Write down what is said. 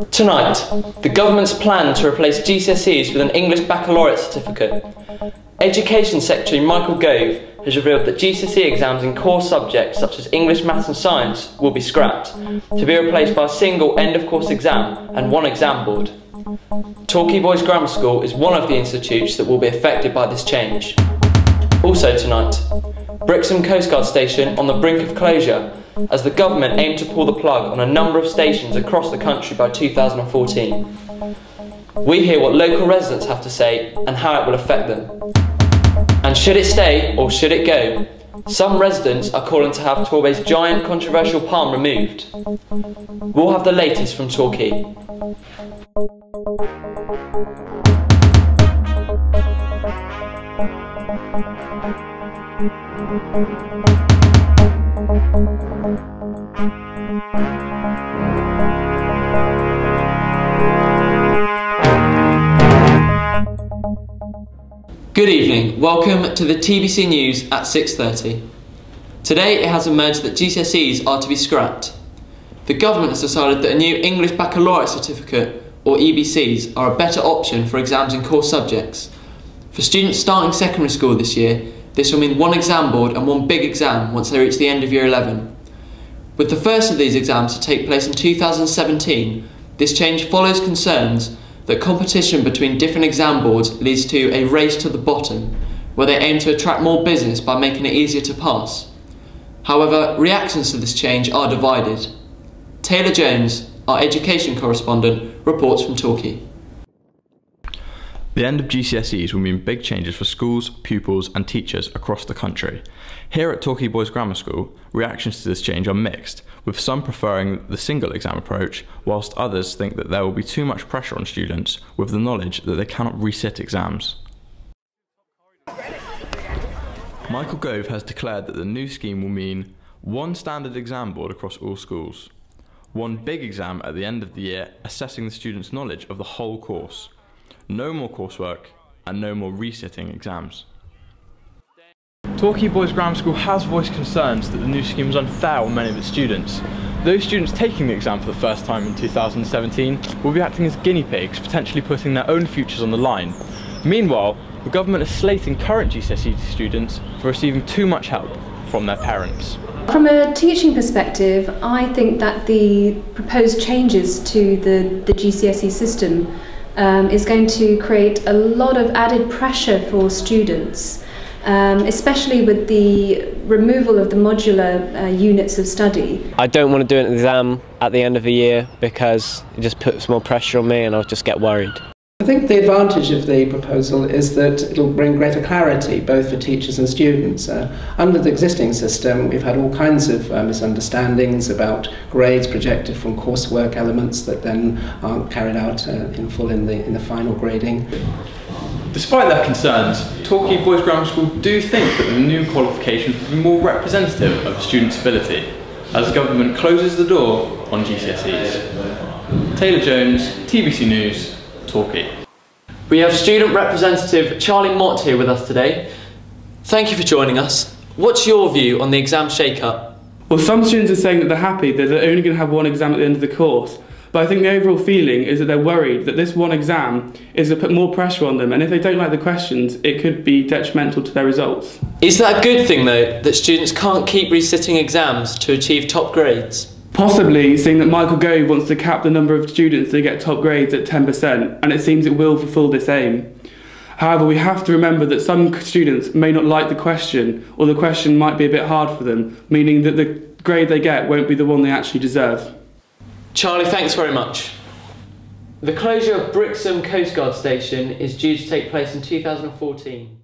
Tonight, the government's plan to replace GCSEs with an English baccalaureate certificate. Education Secretary Michael Gove has revealed that GCSE exams in core subjects such as English, Maths and Science will be scrapped, to be replaced by a single end-of-course exam and one exam board. Torquay Boys Grammar School is one of the institutes that will be affected by this change. Also tonight, Brixham Coast Guard Station on the brink of closure as the government aimed to pull the plug on a number of stations across the country by 2014. We hear what local residents have to say and how it will affect them. And should it stay or should it go? Some residents are calling to have Torbay's giant controversial palm removed. We'll have the latest from Torquay. Good evening, welcome to the TBC News at 6:30. Today it has emerged that GCSEs are to be scrapped. The government has decided that a new English Baccalaureate Certificate, or EBCs, are a better option for exams in core subjects. For students starting secondary school this year, this will mean one exam board and one big exam once they reach the end of year 11. With the first of these exams to take place in 2017, this change follows concerns that competition between different exam boards leads to a race to the bottom, where they aim to attract more business by making it easier to pass. However, reactions to this change are divided. Taylor Jones, our education correspondent, reports from Torquay. The end of GCSEs will mean big changes for schools, pupils and teachers across the country. Here at Torquay Boys Grammar School, reactions to this change are mixed, with some preferring the single exam approach, whilst others think that there will be too much pressure on students with the knowledge that they cannot resit exams. Michael Gove has declared that the new scheme will mean one standard exam board across all schools, one big exam at the end of the year assessing the students' knowledge of the whole course, no more coursework and no more resitting exams. Torquay Boys Grammar School has voiced concerns that the new scheme is unfair on many of its students. Those students taking the exam for the first time in 2017 will be acting as guinea pigs, potentially putting their own futures on the line. Meanwhile, the government is slating current GCSE students for receiving too much help from their parents. From a teaching perspective, I think that the proposed changes to the GCSE system is going to create a lot of added pressure for students, especially with the removal of the modular units of study. I don't want to do an exam at the end of the year because it just puts more pressure on me and I'll just get worried. I think the advantage of the proposal is that it will bring greater clarity both for teachers and students. Under the existing system we've had all kinds of misunderstandings about grades projected from coursework elements that then aren't carried out in full in the final grading. Despite their concerns, Torquay Boys Grammar School do think that the new qualifications will be more representative of students' ability, as the government closes the door on GCSEs. Taylor Jones, TBC News, Torquay. We have student representative Charlie Mott here with us today. Thank you for joining us. What's your view on the exam shake-up? Well, some students are saying that they're happy that they're only going to have one exam at the end of the course. But I think the overall feeling is that they're worried that this one exam is going to put more pressure on them, and if they don't like the questions, it could be detrimental to their results. Is that a good thing though, that students can't keep resitting exams to achieve top grades? Possibly, seeing that Michael Gove wants to cap the number of students that get top grades at 10%, and it seems it will fulfil this aim. However, we have to remember that some students may not like the question, or the question might be a bit hard for them, meaning that the grade they get won't be the one they actually deserve. Charlie, thanks very much. The closure of Brixham Coast Guard Station is due to take place in 2014.